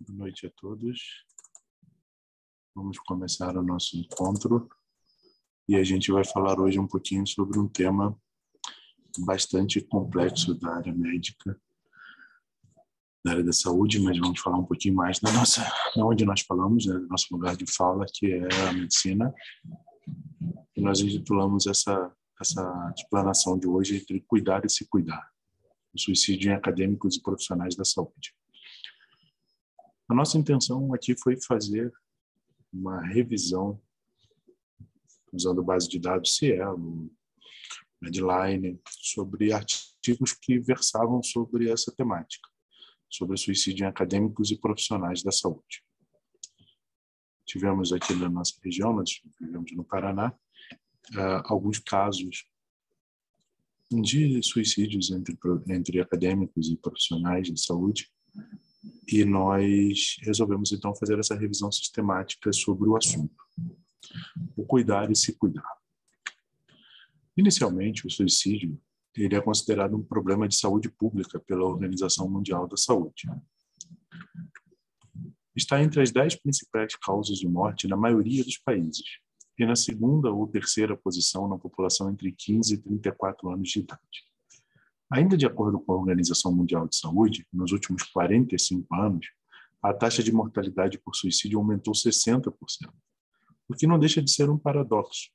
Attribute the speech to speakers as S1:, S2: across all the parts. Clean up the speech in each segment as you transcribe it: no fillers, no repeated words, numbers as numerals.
S1: Boa noite a todos. Vamos começar o nosso encontro e a gente vai falar hoje um pouquinho sobre um tema bastante complexo da área médica, da área da saúde, mas vamos falar um pouquinho mais da onde nós falamos, né, do nosso lugar de fala, que é a medicina. E nós intitulamos essa explanação de hoje entre cuidar e se cuidar, o suicídio em acadêmicos e profissionais da saúde. A nossa intenção aqui foi fazer uma revisão, usando base de dados Cielo, Medline, sobre artigos que versavam sobre essa temática, sobre o suicídio em acadêmicos e profissionais da saúde. Tivemos aqui na nossa região, nós vivemos no Paraná, alguns casos de suicídios entre acadêmicos e profissionais de saúde, e nós resolvemos então fazer essa revisão sistemática sobre o assunto, o cuidar e se cuidar. Inicialmente, o suicídio ele é considerado um problema de saúde pública pela Organização Mundial da Saúde. Está entre as 10 principais causas de morte na maioria dos países e na segunda ou terceira posição na população entre 15 e 34 anos de idade. Ainda de acordo com a Organização Mundial de Saúde, nos últimos 45 anos, a taxa de mortalidade por suicídio aumentou 60%, o que não deixa de ser um paradoxo,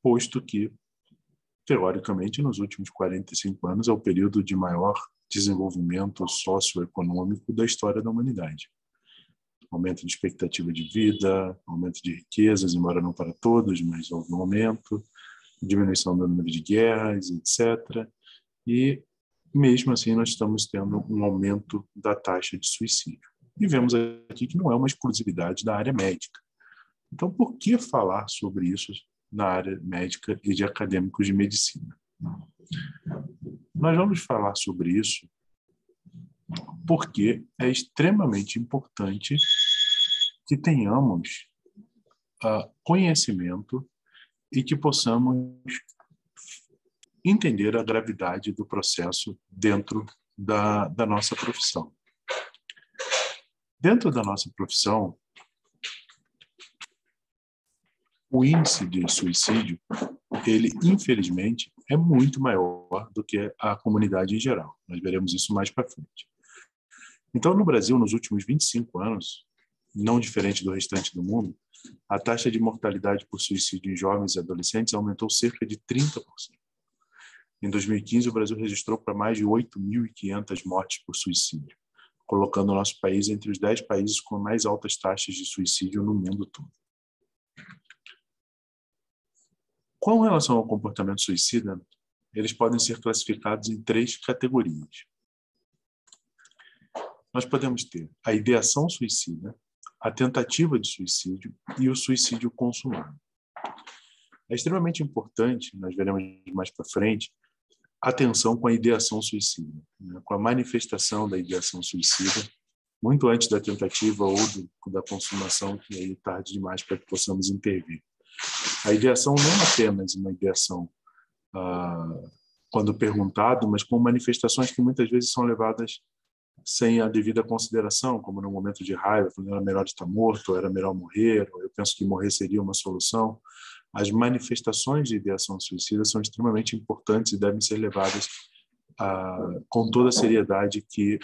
S1: posto que, teoricamente, nos últimos 45 anos é o período de maior desenvolvimento socioeconômico da história da humanidade. Aumento de expectativa de vida, aumento de riquezas, embora não para todos, mas houve um aumento, diminuição do número de guerras, etc., e, mesmo assim, nós estamos tendo um aumento da taxa de suicídio. E vemos aqui que não é uma exclusividade da área médica. Então, por que falar sobre isso na área médica e de acadêmicos de medicina? Nós vamos falar sobre isso porque é extremamente importante que tenhamos conhecimento e que possamos entender a gravidade do processo dentro da nossa profissão. Dentro da nossa profissão, o índice de suicídio, ele, infelizmente, é muito maior do que a comunidade em geral. Nós veremos isso mais para frente. Então, no Brasil, nos últimos 25 anos, não diferente do restante do mundo, a taxa de mortalidade por suicídio em jovens e adolescentes aumentou cerca de 30%. Em 2015, o Brasil registrou para mais de 8.500 mortes por suicídio, colocando o nosso país entre os 10 países com mais altas taxas de suicídio no mundo todo. Com relação ao comportamento suicida, eles podem ser classificados em 3 categorias. Nós podemos ter a ideação suicida, a tentativa de suicídio e o suicídio consumado. É extremamente importante, nós veremos mais para frente, atenção com a ideação suicida, né, com a manifestação da ideação suicida, muito antes da tentativa ou da consumação, que aí é tarde demais para que possamos intervir. A ideação não é apenas uma ideação quando perguntado, mas com manifestações que muitas vezes são levadas sem a devida consideração, como no momento de raiva, quando era melhor estar morto, ou era melhor morrer, ou eu penso que morrer seria uma solução. As manifestações de ideação suicida são extremamente importantes e devem ser levadas com toda a seriedade que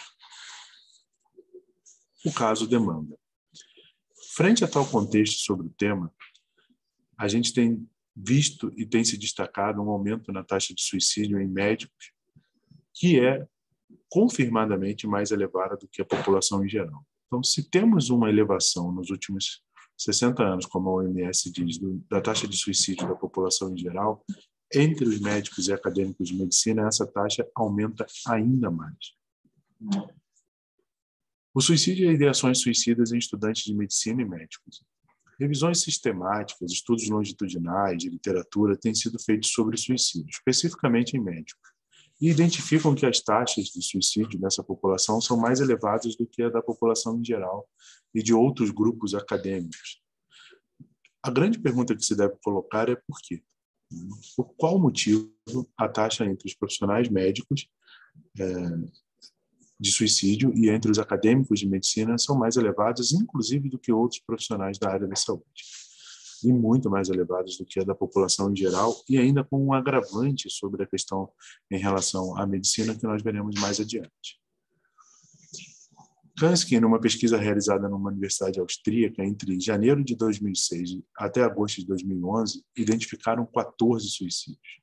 S1: o caso demanda. Frente a tal contexto sobre o tema, a gente tem visto e tem se destacado um aumento na taxa de suicídio em médicos, que é confirmadamente mais elevada do que a população em geral. Então, se temos uma elevação nos últimos 60 anos, como a OMS diz, da taxa de suicídio da população em geral, entre os médicos e acadêmicos de medicina, essa taxa aumenta ainda mais. O suicídio e ideações suicidas em estudantes de medicina e médicos. Revisões sistemáticas, estudos longitudinais de literatura têm sido feitos sobre suicídio, especificamente em médicos, e identificam que as taxas de suicídio dessa população são mais elevadas do que a da população em geral e de outros grupos acadêmicos. A grande pergunta que se deve colocar é por quê? Por qual motivo a taxa entre os profissionais médicos de suicídio e entre os acadêmicos de medicina são mais elevadas, inclusive, do que outros profissionais da área da saúde. E muito mais elevadas do que a da população em geral, e ainda com um agravante sobre a questão em relação à medicina que nós veremos mais adiante. Kansky, numa pesquisa realizada numa universidade austríaca entre janeiro de 2006 até agosto de 2011, identificaram 14 suicídios.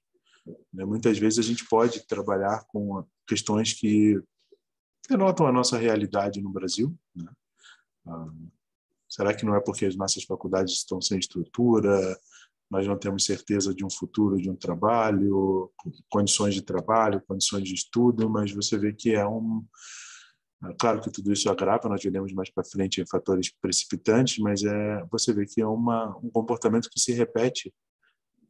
S1: Muitas vezes a gente pode trabalhar com questões que denotam a nossa realidade no Brasil, né? Será que não é porque as nossas faculdades estão sem estrutura, nós não temos certeza de um futuro, de um trabalho, condições de trabalho, condições de estudo, mas você vê que claro que tudo isso agrava, nós veremos mais para frente fatores precipitantes, mas você vê que é um comportamento que se repete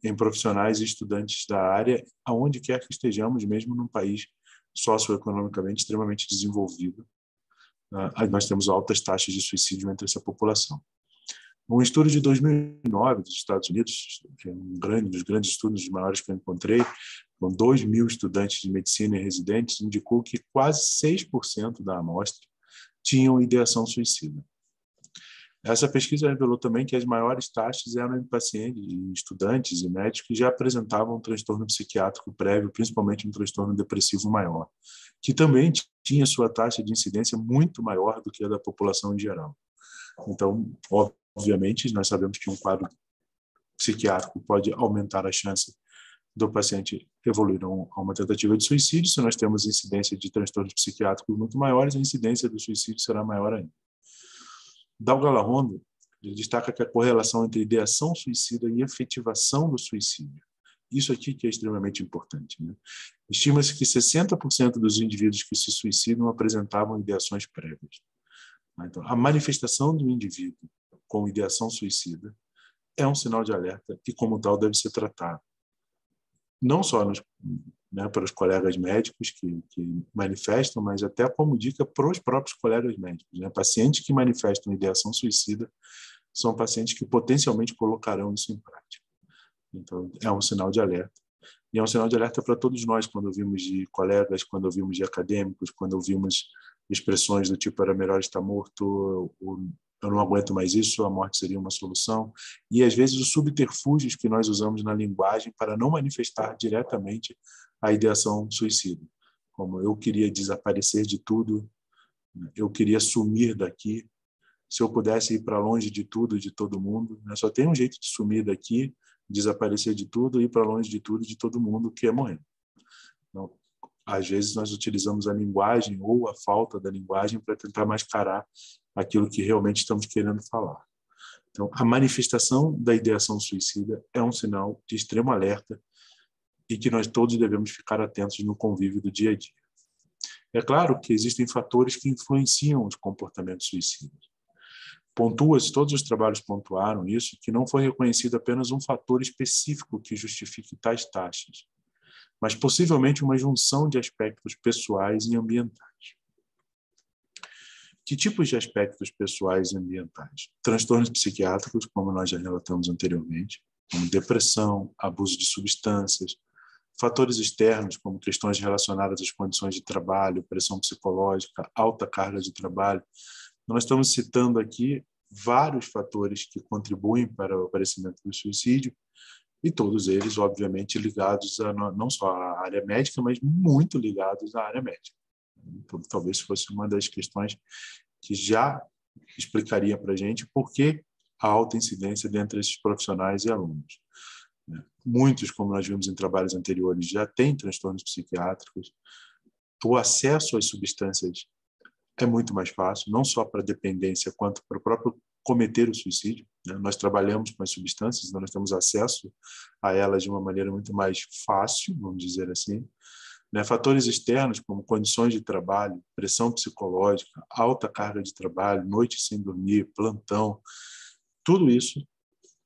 S1: em profissionais e estudantes da área, aonde quer que estejamos, mesmo num país socioeconomicamente extremamente desenvolvido. Nós temos altas taxas de suicídio entre essa população. Um estudo de 2009 dos Estados Unidos, que é um dos grandes estudos, dos maiores que eu encontrei, com 2.000 estudantes de medicina e residentes, indicou que quase 6% da amostra tinham ideação suicida. Essa pesquisa revelou também que as maiores taxas eram em pacientes, estudantes e médicos que já apresentavam um transtorno psiquiátrico prévio, principalmente um transtorno depressivo maior, que também tinha sua taxa de incidência muito maior do que a da população em geral. Então, obviamente, nós sabemos que um quadro psiquiátrico pode aumentar a chance do paciente evoluir a uma tentativa de suicídio. Se nós temos incidência de transtornos psiquiátricos muito maiores, a incidência do suicídio será maior ainda. Dalgalahond destaca que a correlação entre ideação suicida e efetivação do suicídio. Isso aqui que é extremamente importante, né? Estima-se que 60% dos indivíduos que se suicidam apresentavam ideações prévias. Então, a manifestação do indivíduo com ideação suicida é um sinal de alerta e, como tal, deve ser tratado. Não só para os colegas médicos que manifestam, mas até como dica para os próprios colegas médicos. Pacientes que manifestam ideação suicida são pacientes que potencialmente colocarão isso em prática. Então, é um sinal de alerta. E é um sinal de alerta para todos nós, quando ouvimos de colegas, quando ouvimos de acadêmicos, quando ouvimos expressões do tipo era melhor estar morto, eu não aguento mais isso, a morte seria uma solução. E, às vezes, os subterfúgios que nós usamos na linguagem para não manifestar diretamente a ideação suicida. Como eu queria desaparecer de tudo, eu queria sumir daqui, se eu pudesse ir para longe de tudo, de todo mundo. Só tem um jeito de sumir daqui, desaparecer de tudo, ir para longe de tudo, de todo mundo, que é morrer. Então, às vezes nós utilizamos a linguagem ou a falta da linguagem para tentar mascarar aquilo que realmente estamos querendo falar. Então, a manifestação da ideação suicida é um sinal de extremo alerta e que nós todos devemos ficar atentos no convívio do dia a dia. É claro que existem fatores que influenciam os comportamentos suicidas. Todos os trabalhos pontuaram isso, que não foi reconhecido apenas um fator específico que justifique tais taxas, mas possivelmente uma junção de aspectos pessoais e ambientais. Que tipos de aspectos pessoais e ambientais? Transtornos psiquiátricos, como nós já relatamos anteriormente, como depressão, abuso de substâncias, fatores externos, como questões relacionadas às condições de trabalho, pressão psicológica, alta carga de trabalho. Nós estamos citando aqui vários fatores que contribuem para o aparecimento do suicídio, e todos eles, obviamente, ligados não só à área médica, mas muito ligados à área médica. Então, talvez fosse uma das questões que já explicaria para a gente por que a alta incidência dentre esses profissionais e alunos. Muitos, como nós vimos em trabalhos anteriores, já têm transtornos psiquiátricos. O acesso às substâncias é muito mais fácil, não só para a dependência, quanto para o próprio cometer o suicídio. Nós trabalhamos com as substâncias, então nós temos acesso a elas de uma maneira muito mais fácil, vamos dizer assim. Fatores externos, como condições de trabalho, pressão psicológica, alta carga de trabalho, noite sem dormir, plantão, tudo isso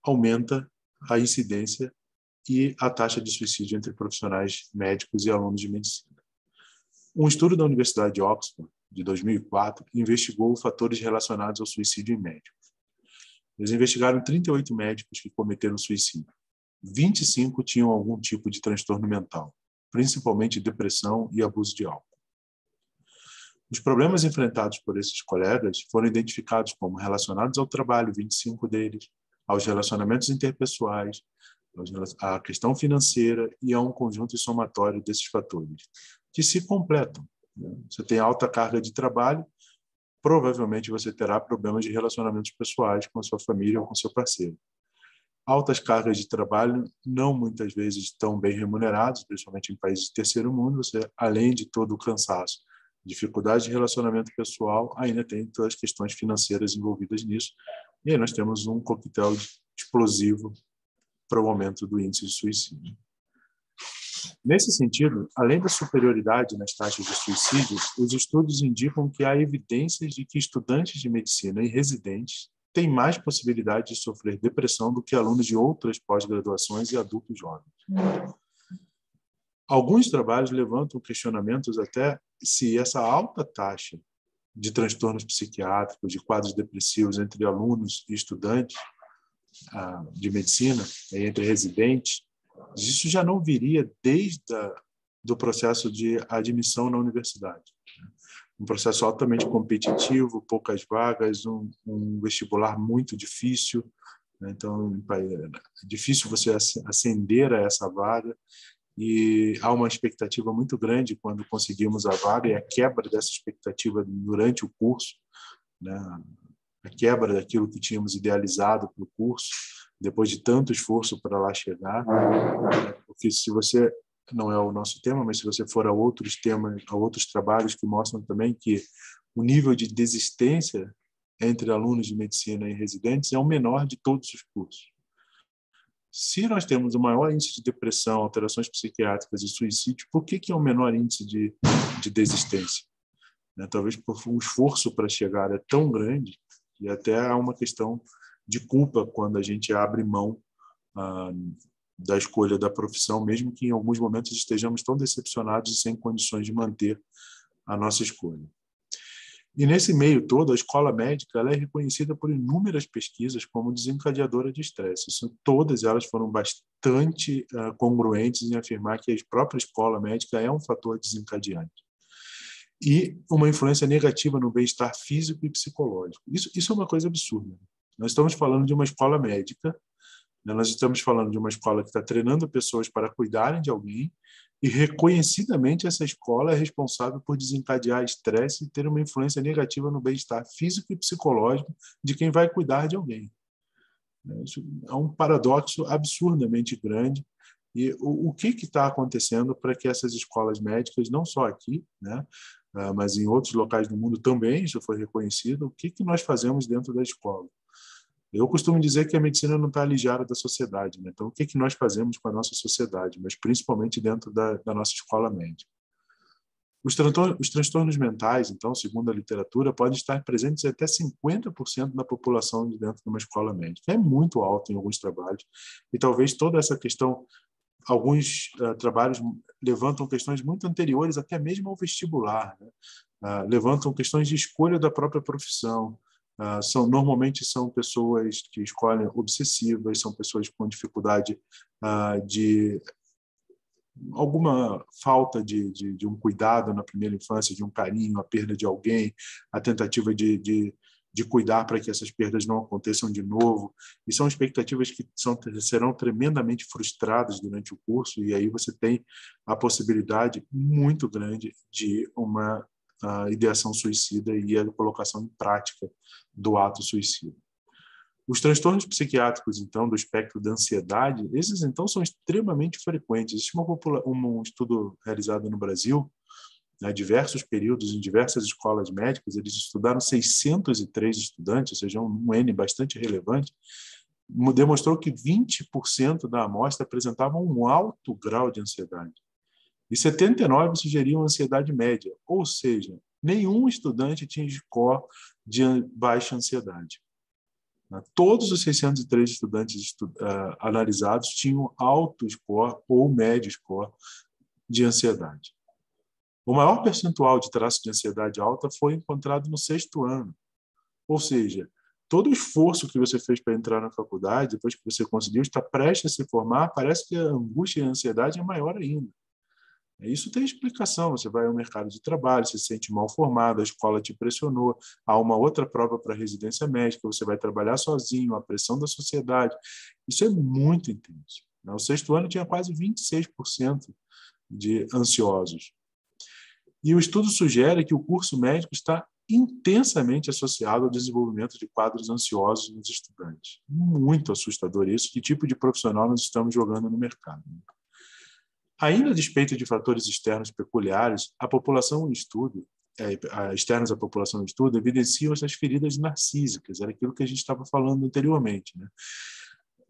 S1: aumenta a incidência e a taxa de suicídio entre profissionais médicos e alunos de medicina. Um estudo da Universidade de Oxford, de 2004, investigou fatores relacionados ao suicídio em médicos. Eles investigaram 38 médicos que cometeram suicídio. 25 tinham algum tipo de transtorno mental, principalmente depressão e abuso de álcool. Os problemas enfrentados por esses colegas foram identificados como relacionados ao trabalho, 25 deles, aos relacionamentos interpessoais, à questão financeira e a um conjunto somatório desses fatores, que se completam. Você tem alta carga de trabalho, provavelmente você terá problemas de relacionamentos pessoais com a sua família ou com seu parceiro. Altas cargas de trabalho, não muitas vezes tão bem remunerados, principalmente em países de terceiro mundo, você, além de todo o cansaço, dificuldade de relacionamento pessoal, ainda tem todas as questões financeiras envolvidas nisso. E aí nós temos um coquetel explosivo para o aumento do índice de suicídio. Nesse sentido, além da superioridade nas taxas de suicídio, os estudos indicam que há evidências de que estudantes de medicina e residentes têm mais possibilidade de sofrer depressão do que alunos de outras pós-graduações e adultos jovens. Alguns trabalhos levantam questionamentos até se essa alta taxa de transtornos psiquiátricos, de quadros depressivos entre alunos e estudantes de medicina, entre residentes, isso já não viria desde do processo de admissão na universidade. Um processo altamente competitivo, poucas vagas, um vestibular muito difícil, né? Então é difícil você ascender a essa vaga, e há uma expectativa muito grande quando conseguimos a vaga, e a quebra dessa expectativa durante o curso, né? A quebra daquilo que tínhamos idealizado para o curso, depois de tanto esforço para lá chegar, porque se você, não é o nosso tema, mas se você for a outros temas, a outros trabalhos que mostram também que o nível de desistência entre alunos de medicina e residentes é o menor de todos os cursos. Se nós temos o maior índice de depressão, alterações psiquiátricas e suicídio, por que é o menor índice de desistência? Talvez porque o esforço para chegar é tão grande que até há uma questão de culpa quando a gente abre mão da escolha da profissão, mesmo que em alguns momentos estejamos tão decepcionados e sem condições de manter a nossa escolha. E nesse meio todo, a escola médica ela é reconhecida por inúmeras pesquisas como desencadeadora de estresse. Todas elas foram bastante congruentes em afirmar que a própria escola médica é um fator desencadeante. E uma influência negativa no bem-estar físico e psicológico. Isso é uma coisa absurda. Nós estamos falando de uma escola médica, né? Nós estamos falando de uma escola que está treinando pessoas para cuidarem de alguém, e reconhecidamente essa escola é responsável por desencadear estresse e ter uma influência negativa no bem-estar físico e psicológico de quem vai cuidar de alguém. Isso é um paradoxo absurdamente grande. E o que está acontecendo para que essas escolas médicas, não só aqui, né, mas em outros locais do mundo também, isso foi reconhecido, o que nós fazemos dentro da escola? Eu costumo dizer que a medicina não está alijada da sociedade, né? Então, o que nós fazemos com a nossa sociedade, mas principalmente dentro da nossa escola médica? Os transtornos mentais, então, segundo a literatura, podem estar presentes em até 50% da população de dentro de uma escola médica. É muito alto em alguns trabalhos, e talvez toda essa questão, alguns trabalhos levantam questões muito anteriores até mesmo ao vestibular, né? Levantam questões de escolha da própria profissão. Normalmente são pessoas que escolhem obsessivas, são pessoas com dificuldade de alguma falta de um cuidado na primeira infância, de um carinho, a perda de alguém, a tentativa de cuidar para que essas perdas não aconteçam de novo. E são expectativas que serão tremendamente frustradas durante o curso, e aí você tem a possibilidade muito grande de uma ideação suicida e a colocação em prática do ato suicida. Os transtornos psiquiátricos, então, do espectro da ansiedade, esses, então, são extremamente frequentes. Existe um estudo realizado no Brasil, diversos períodos, em diversas escolas médicas, eles estudaram 603 estudantes, ou seja, um N bastante relevante, demonstrou que 20% da amostra apresentavam um alto grau de ansiedade. E 79 sugeriam ansiedade média, ou seja, nenhum estudante tinha score de baixa ansiedade. Todos os 603 estudantes analisados tinham alto score ou médio score de ansiedade. O maior percentual de traços de ansiedade alta foi encontrado no 6º ano. Ou seja, todo o esforço que você fez para entrar na faculdade, depois que você conseguiu, está prestes a se formar, parece que a angústia e a ansiedade é maior ainda. Isso tem explicação. Você vai ao mercado de trabalho, você se sente mal formado, a escola te pressionou, há uma outra prova para residência médica, você vai trabalhar sozinho, a pressão da sociedade. Isso é muito intenso. O sexto ano tinha quase 26% de ansiosos. E o estudo sugere que o curso médico está intensamente associado ao desenvolvimento de quadros ansiosos nos estudantes. Muito assustador isso. Que tipo de profissional nós estamos jogando no mercado? Ainda a despeito de fatores externos peculiares, a população em estudo, externos à população em estudo, evidenciam essas feridas narcísicas, era aquilo que a gente estava falando anteriormente, né?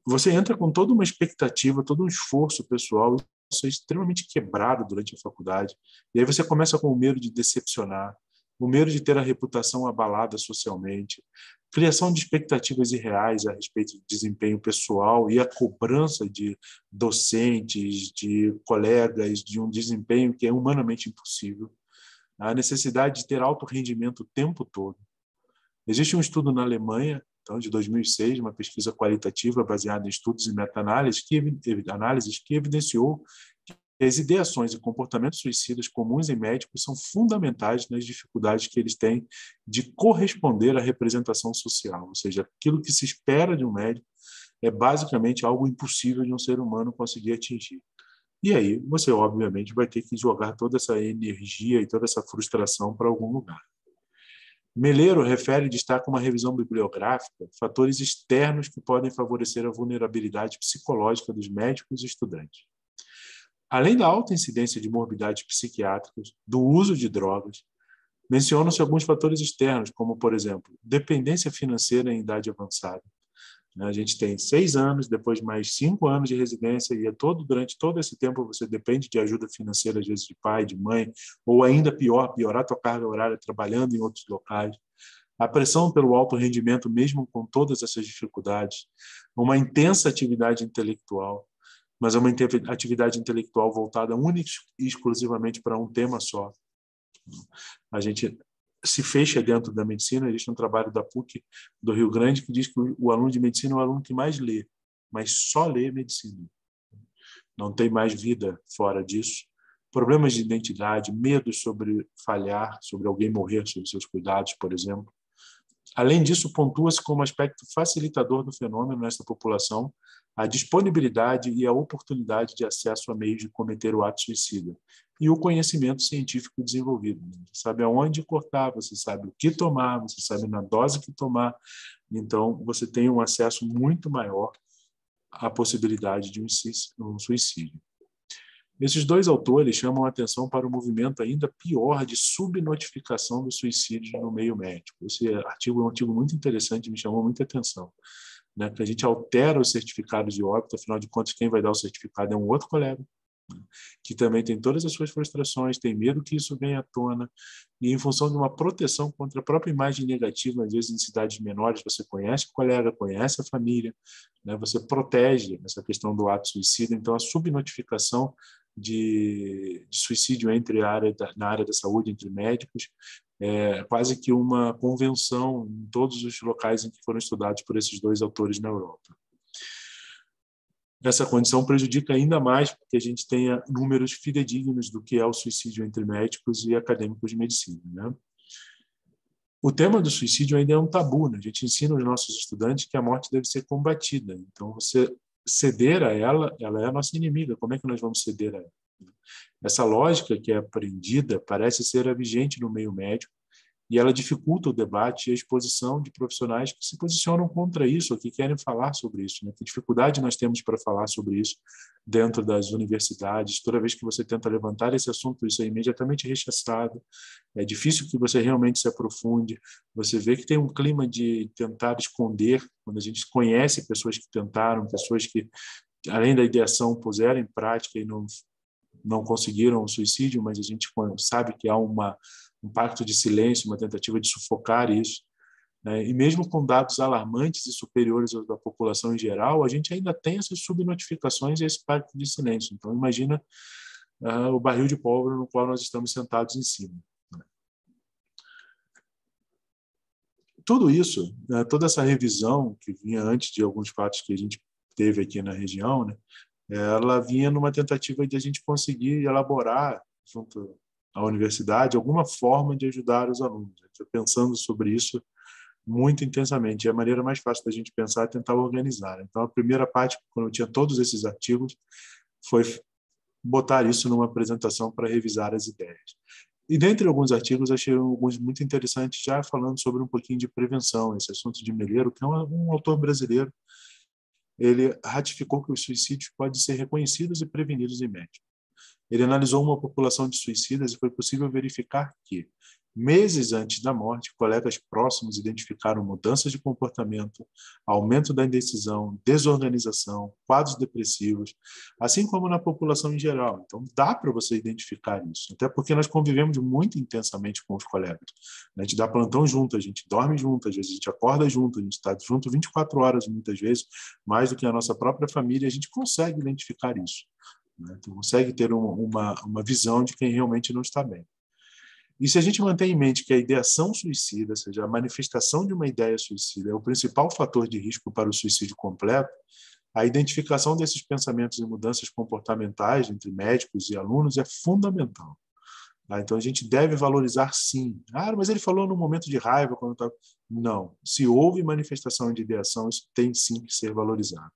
S1: Você entra com toda uma expectativa, todo um esforço pessoal, isso é extremamente quebrado durante a faculdade, e aí você começa com o medo de decepcionar, o medo de ter a reputação abalada socialmente, criação de expectativas irreais a respeito do desempenho pessoal e a cobrança de docentes, de colegas, de um desempenho que é humanamente impossível, a necessidade de ter alto rendimento o tempo todo. Existe um estudo na Alemanha, então, de 2006, uma pesquisa qualitativa baseada em estudos e meta-análises que evidenciou que as ideações e comportamentos suicidas comuns em médicos são fundamentais nas dificuldades que eles têm de corresponder à representação social, ou seja, aquilo que se espera de um médico é basicamente algo impossível de um ser humano conseguir atingir. E aí você, obviamente, vai ter que jogar toda essa energia e toda essa frustração para algum lugar. Meleiro refere e destaca uma revisão bibliográfica, fatores externos que podem favorecer a vulnerabilidade psicológica dos médicos e estudantes. Além da alta incidência de morbidades psiquiátricas, do uso de drogas, mencionam-se alguns fatores externos, como, por exemplo, dependência financeira em idade avançada. A gente tem 6 anos, depois mais 5 anos de residência, e durante todo esse tempo você depende de ajuda financeira, às vezes de pai, de mãe, ou ainda pior, piorar a tua carga horária trabalhando em outros locais. A pressão pelo alto rendimento, mesmo com todas essas dificuldades. Uma intensa atividade intelectual, mas é uma atividade intelectual voltada única e exclusivamente para um tema só. A gente se fecha dentro da medicina. Existe um trabalho da PUC do Rio Grande que diz que o aluno de medicina é o aluno que mais lê, mas só lê medicina. Não tem mais vida fora disso. Problemas de identidade, medos sobre falhar, sobre alguém morrer sob seus cuidados, por exemplo. Além disso, pontua-se como aspecto facilitador do fenômeno nessa população a disponibilidade e a oportunidade de acesso a meios de cometer o ato suicida e o conhecimento científico desenvolvido. Você sabe aonde cortar, você sabe o que tomar, você sabe na dose que tomar. Então, você tem um acesso muito maior à possibilidade de um suicídio. Esses dois autores chamam a atenção para o movimento ainda pior de subnotificação do suicídio no meio médico. Esse artigo é um artigo muito interessante, me chamou muita atenção, né? Que a gente altera os certificados de óbito, afinal de contas, quem vai dar o certificado é um outro colega, né? Que também tem todas as suas frustrações, tem medo que isso venha à tona, e em função de uma proteção contra a própria imagem negativa, às vezes em cidades menores, você conhece o colega, conhece a família, né? Você protege essa questão do ato suicida. Então, a subnotificação de suicídio na área da saúde, entre médicos, é quase que uma convenção em todos os locais em que foram estudados por esses dois autores na Europa. Essa condição prejudica ainda mais porque a gente tenha números fidedignos do que é o suicídio entre médicos e acadêmicos de medicina, né? O tema do suicídio ainda é um tabu, né? A gente ensina aos nossos estudantes que a morte deve ser combatida. Então, você ceder a ela, ela é a nossa inimiga. Como é que nós vamos ceder a ela? Essa lógica que é aprendida parece ser a vigente no meio médico, e ela dificulta o debate e a exposição de profissionais que se posicionam contra isso, ou que querem falar sobre isso, né? Que dificuldade nós temos para falar sobre isso dentro das universidades. Toda vez que você tenta levantar esse assunto, isso é imediatamente rechaçado. É difícil que você realmente se aprofunde. Você vê que tem um clima de tentar esconder, quando a gente conhece pessoas que tentaram, pessoas que, além da ideação, puseram em prática e não conseguiram o suicídio, mas a gente sabe que há um pacto de silêncio, uma tentativa de sufocar isso, né? E mesmo com dados alarmantes e superiores aos da população em geral, a gente ainda tem essas subnotificações e esse pacto de silêncio. Então, imagina o barril de pólvora no qual nós estamos sentados em cima. Tudo isso, né, toda essa revisão que vinha antes de alguns fatos que a gente teve aqui na região, né, ela vinha numa tentativa de a gente conseguir elaborar, junto à universidade, alguma forma de ajudar os alunos. A gente está pensando sobre isso muito intensamente. E a maneira mais fácil da gente pensar é tentar organizar. Então, a primeira parte, quando eu tinha todos esses artigos, foi botar isso numa apresentação para revisar as ideias. E dentre alguns artigos, achei alguns muito interessantes, já falando sobre um pouquinho de prevenção, esse assunto de Meleiro, que é um autor brasileiro. Ele ratificou que os suicídios podem ser reconhecidos e prevenidos em média. Ele analisou uma população de suicidas e foi possível verificar que, meses antes da morte, colegas próximos identificaram mudanças de comportamento, aumento da indecisão, desorganização, quadros depressivos, assim como na população em geral. Então, dá para você identificar isso, até porque nós convivemos muito intensamente com os colegas. A gente dá plantão junto, a gente dorme junto, às vezes a gente acorda junto, a gente está junto 24 horas, muitas vezes, mais do que a nossa própria família, a gente consegue identificar isso. Então, consegue ter uma visão de quem realmente não está bem. E se a gente mantém em mente que a ideação suicida, ou seja, a manifestação de uma ideia suicida, é o principal fator de risco para o suicídio completo, a identificação desses pensamentos e mudanças comportamentais entre médicos e alunos é fundamental. Então, a gente deve valorizar sim. Mas ele falou no momento de raiva. Quando tá... Não. Se houve manifestação de ideação, isso tem sim que ser valorizado.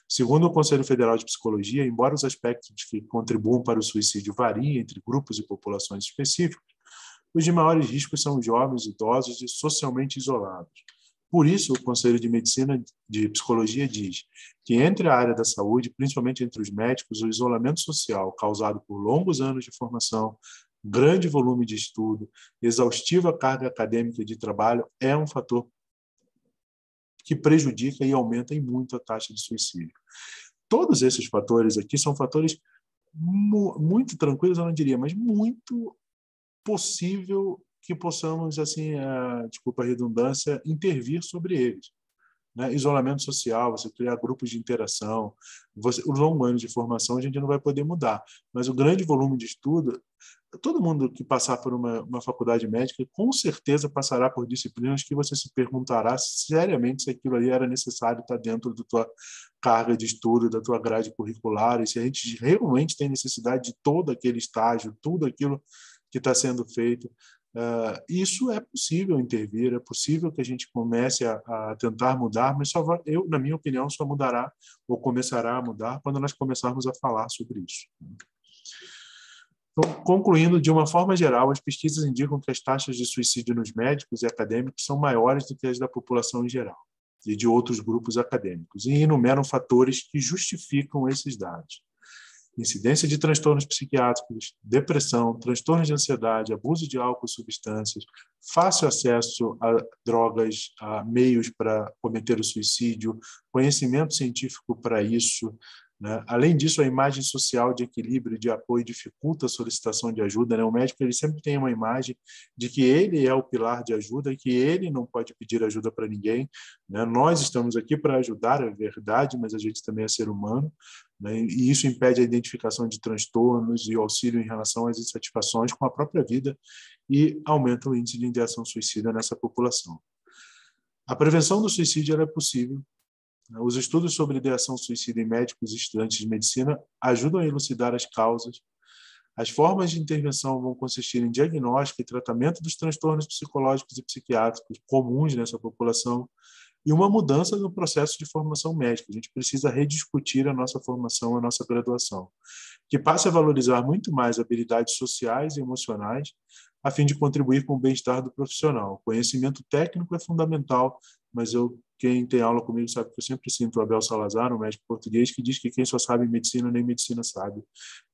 S1: Segundo o Conselho Federal de Psicologia, embora os aspectos que contribuam para o suicídio variem entre grupos e populações específicas, os de maiores riscos são jovens, idosos e socialmente isolados. Por isso, o Conselho de Medicina de Psicologia diz que entre a área da saúde, principalmente entre os médicos, o isolamento social causado por longos anos de formação, grande volume de estudo, exaustiva carga acadêmica de trabalho é um fator que prejudica e aumenta em muito a taxa de suicídio. Todos esses fatores aqui são fatores muito tranquilos, eu não diria, mas muito possível que possamos, assim, desculpa a redundância, intervir sobre eles. Né? Isolamento social, você criar grupos de interação, o longo ano de formação a gente não vai poder mudar, mas o grande volume de estudo, todo mundo que passar por uma faculdade médica com certeza passará por disciplinas que você se perguntará seriamente se aquilo ali era necessário estar dentro da tua carga de estudo, da tua grade curricular, e se a gente realmente tem necessidade de todo aquele estágio, tudo aquilo que está sendo feito. Isso é possível intervir, é possível que a gente comece a tentar mudar, mas eu, na minha opinião, só mudará ou começará a mudar quando nós começarmos a falar sobre isso. Então, concluindo, de uma forma geral, as pesquisas indicam que as taxas de suicídio nos médicos e acadêmicos são maiores do que as da população em geral e de outros grupos acadêmicos, e enumeram fatores que justificam esses dados. Incidência de transtornos psiquiátricos, depressão, transtornos de ansiedade, abuso de álcool e substâncias, fácil acesso a drogas, a meios para cometer o suicídio, conhecimento científico para isso. Né? Além disso, a imagem social de equilíbrio e de apoio dificulta a solicitação de ajuda. Né? O médico ele sempre tem uma imagem de que ele é o pilar de ajuda e que ele não pode pedir ajuda para ninguém. Né? Nós estamos aqui para ajudar, é verdade, mas a gente também é ser humano. Né? E isso impede a identificação de transtornos e o auxílio em relação às insatisfações com a própria vida e aumenta o índice de ideação suicida nessa população. A prevenção do suicídio é possível. Os estudos sobre ideação suicida em médicos e estudantes de medicina ajudam a elucidar as causas. As formas de intervenção vão consistir em diagnóstico e tratamento dos transtornos psicológicos e psiquiátricos comuns nessa população e uma mudança no processo de formação médica. A gente precisa rediscutir a nossa formação, a nossa graduação, que passe a valorizar muito mais habilidades sociais e emocionais, a fim de contribuir com o bem-estar do profissional. O conhecimento técnico é fundamental, mas quem tem aula comigo sabe que eu sempre sinto o Abel Salazar, um médico português, que diz que quem só sabe medicina, nem medicina sabe.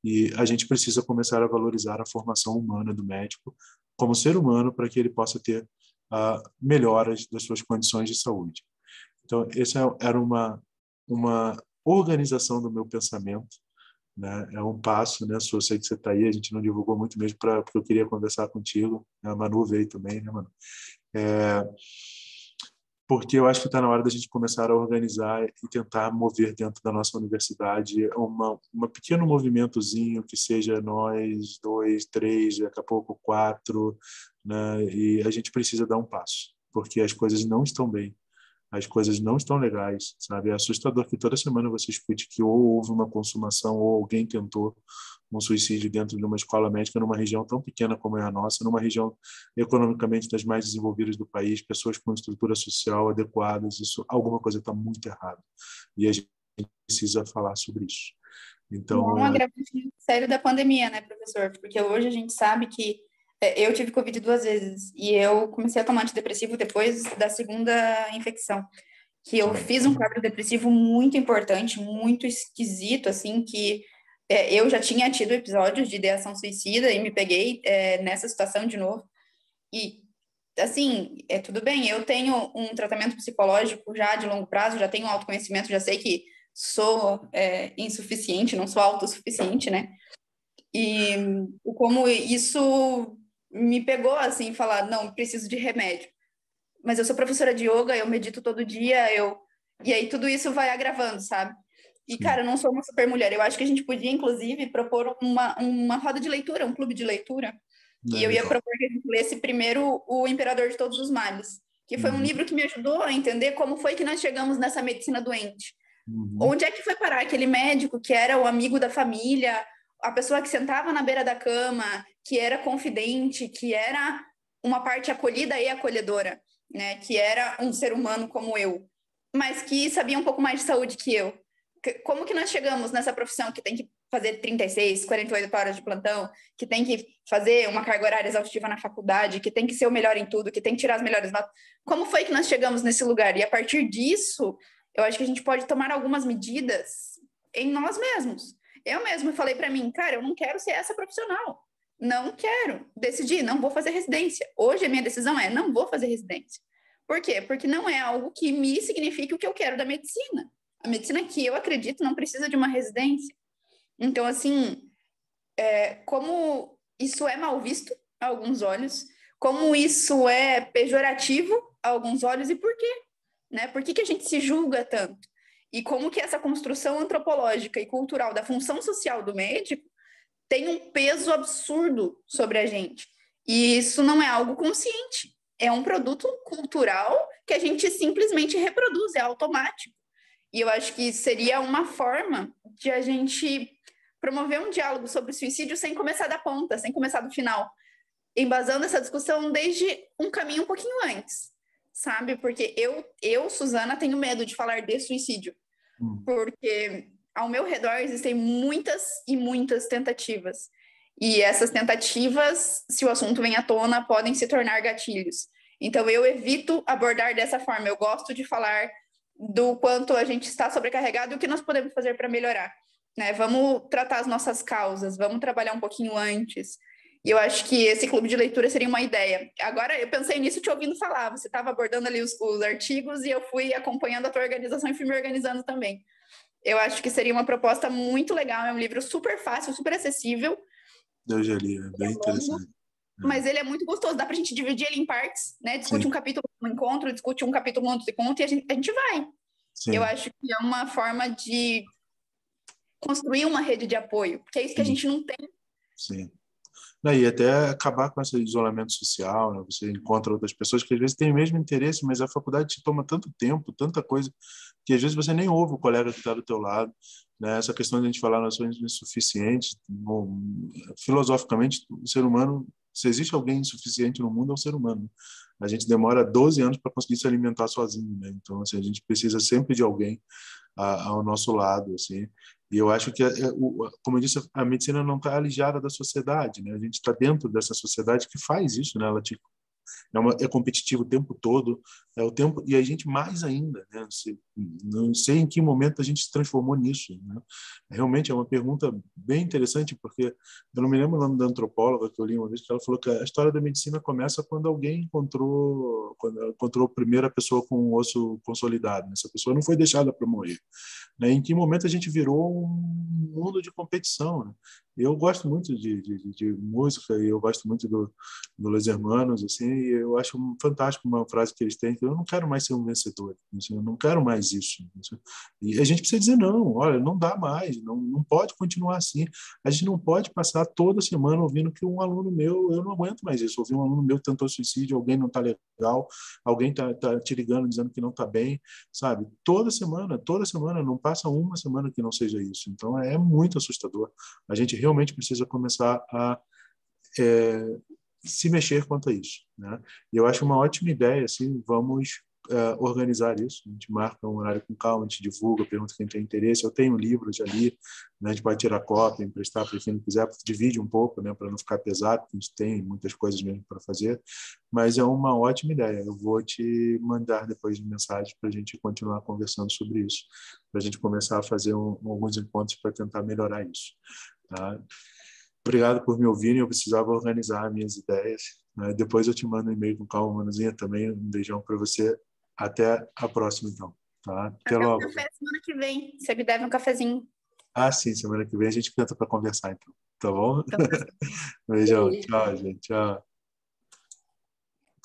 S1: E a gente precisa começar a valorizar a formação humana do médico como ser humano para que ele possa ter melhoras das suas condições de saúde. Então, essa era uma organização do meu pensamento. Né? É um passo, né? Eu sei que você está aí, a gente não divulgou muito mesmo porque eu queria conversar contigo. A Manu veio também, né, Manu? Porque eu acho que está na hora da gente começar a organizar e tentar mover dentro da nossa universidade um pequeno movimentozinho, que seja nós, 2, 3, daqui a pouco 4, né? E a gente precisa dar um passo, porque as coisas não estão bem. as coisas não estão legais, sabe? É assustador que toda semana você escute que ou houve uma consumação ou alguém tentou um suicídio dentro de uma escola médica numa região tão pequena como é a nossa, numa região economicamente das mais desenvolvidas do país, pessoas com estrutura social adequadas, isso, alguma coisa está muito errada. E a gente precisa falar sobre isso.
S2: E é um
S1: Então,
S2: agravamento sério da pandemia, né, professor? Porque hoje a gente sabe que eu tive Covid 2 vezes e eu comecei a tomar antidepressivo depois da segunda infecção. Que eu
S1: sim,
S2: fiz um quadro depressivo muito importante, muito esquisito, assim, que eu já tinha tido episódios de ideação suicida e me peguei nessa situação de novo. E, assim, tudo bem, eu tenho um tratamento psicológico já de longo prazo, já tenho autoconhecimento, já sei que sou insuficiente, não sou autossuficiente, né? E como isso me pegou, assim, falar, não, preciso de remédio. Mas eu sou professora de yoga, eu medito todo dia, e aí tudo isso vai agravando, sabe? E,
S1: sim.
S2: cara, eu não sou uma super mulher. Eu acho que a gente podia, inclusive, propor uma roda de leitura, um clube de leitura. E
S1: É
S2: eu ia
S1: legal.
S2: propor que a gente lesse primeiro O Imperador de Todos os Males, que foi um
S1: Uhum,
S2: livro que me ajudou a entender como foi que nós chegamos nessa medicina doente.
S1: uhum,
S2: Onde é que foi parar aquele médico que era o amigo da família, a pessoa que sentava na beira da cama, que era confidente, que era uma parte acolhida e acolhedora, né? Que era um ser humano como eu, mas que sabia um pouco mais de saúde que eu. Como que nós chegamos nessa profissão que tem que fazer 36, 48 horas de plantão, que tem que fazer uma carga horária exaustiva na faculdade, que tem que ser o melhor em tudo, que tem que tirar as melhores notas? Como foi que nós chegamos nesse lugar? E a partir disso, eu acho que a gente pode tomar algumas medidas em nós mesmos. Eu mesmo falei para mim, cara, eu não quero ser essa profissional. Não quero. Decidi, não vou fazer residência. Hoje a minha decisão é, não vou fazer residência. Por quê? Porque não é algo que me signifique o que eu quero da medicina. A medicina que eu acredito não precisa de uma residência. Então, assim, como isso é mal visto a alguns olhos, como isso é pejorativo a alguns olhos e por quê? Né? Por que a gente se julga tanto? E como que essa construção antropológica e cultural da função social do médico tem um peso absurdo sobre a gente. E isso não é algo consciente. É um produto cultural que a gente simplesmente reproduz, é automático. E eu acho que seria uma forma de a gente promover um diálogo sobre suicídio sem começar da ponta, sem começar do final, embasando essa discussão desde um caminho um pouquinho antes, sabe? Porque Suzana, tenho medo de falar de suicídio,
S1: uhum.
S2: porque ao meu redor existem muitas e muitas tentativas. E essas tentativas, se o assunto vem à tona, podem se tornar gatilhos. Então, eu evito abordar dessa forma. Eu gosto de falar do quanto a gente está sobrecarregado e o que nós podemos fazer para melhorar. Né? Vamos tratar as nossas causas, vamos trabalhar um pouquinho antes. E eu acho que esse clube de leitura seria uma ideia. Agora, eu pensei nisso te ouvindo falar. Você estava abordando ali os artigos e eu fui acompanhando a tua organização e fui me organizando também. Eu acho que seria uma proposta muito legal. É um livro super fácil, super acessível,
S1: Eu já li, é bem interessante.
S2: mas ele é muito gostoso. Dá para a gente dividir ele em partes, né? Discute um
S1: Sim,
S2: capítulo no encontro, discute um capítulo no outro encontro e a gente vai. Eu
S1: sim,
S2: acho que é uma forma de construir uma rede de apoio, porque é isso que a
S1: sim,
S2: gente não tem.
S1: sim. Não, e até acabar com esse isolamento social, né? Você encontra outras pessoas que às vezes têm o mesmo interesse, mas a faculdade te toma tanto tempo, tanta coisa, que às vezes você nem ouve o colega que está do teu lado, né? Essa questão de a gente falar nós somos insuficientes, bom, filosoficamente, o ser humano, se existe alguém insuficiente no mundo, é o ser humano. A gente demora 12 anos para conseguir se alimentar sozinho, né? Então, assim, a gente precisa sempre de alguém ao nosso lado, assim. E eu acho que, como eu disse, a medicina não está alijada da sociedade, né? A gente está dentro dessa sociedade que faz isso, né? Ela te é competitivo o tempo todo, é o tempo e a gente mais ainda, né? Não sei em que momento a gente se transformou nisso, né? Realmente é uma pergunta bem interessante porque eu não me lembro o nome da antropóloga que eu li uma vez que ela falou que a história da medicina começa quando alguém encontrou a primeira pessoa com um osso consolidado, né? Essa pessoa não foi deixada para morrer, né? Em que momento a gente virou um mundo de competição, né? Eu gosto muito de música e eu gosto muito do Los Hermanos, assim, e eu acho fantástico uma frase que eles têm, que eu não quero mais ser um vencedor, assim, eu não quero mais mais isso. E a gente precisa dizer, não, olha, não dá mais, não pode continuar assim. A gente não pode passar toda semana ouvindo que um aluno meu, eu não aguento mais isso, ouvi um aluno meu tentou suicídio, alguém não está legal, alguém está te ligando dizendo que não está bem, sabe? Toda semana, não passa uma semana que não seja isso. Então, é muito assustador. A gente realmente precisa começar a se mexer quanto a isso, né? E eu acho uma ótima ideia, assim, vamos organizar isso. A gente marca um horário com calma, a gente divulga, pergunta quem tem interesse. Eu tenho livros ali, né? A gente pode tirar cópia, emprestar para quem não quiser, divide um pouco, né? Para não ficar pesado, porque a gente tem muitas coisas mesmo para fazer. Mas é uma ótima ideia. Eu vou te mandar depois de mensagem para a gente continuar conversando sobre isso, para a gente começar a fazer alguns encontros para tentar melhorar isso, tá? Obrigado por me ouvirem. Eu precisava organizar minhas ideias, né? Depois eu te mando um e-mail com calma, Manuzinha, também. Um beijão para você. Até a próxima, então. Tá? Até
S2: Até o
S1: logo.
S2: café semana que vem. Você me deve um cafezinho.
S1: Ah, sim, semana que vem a gente tenta para conversar, então. Tá bom?
S2: Então,
S1: Beijão.
S2: beijo.
S1: Tchau, gente. Tchau.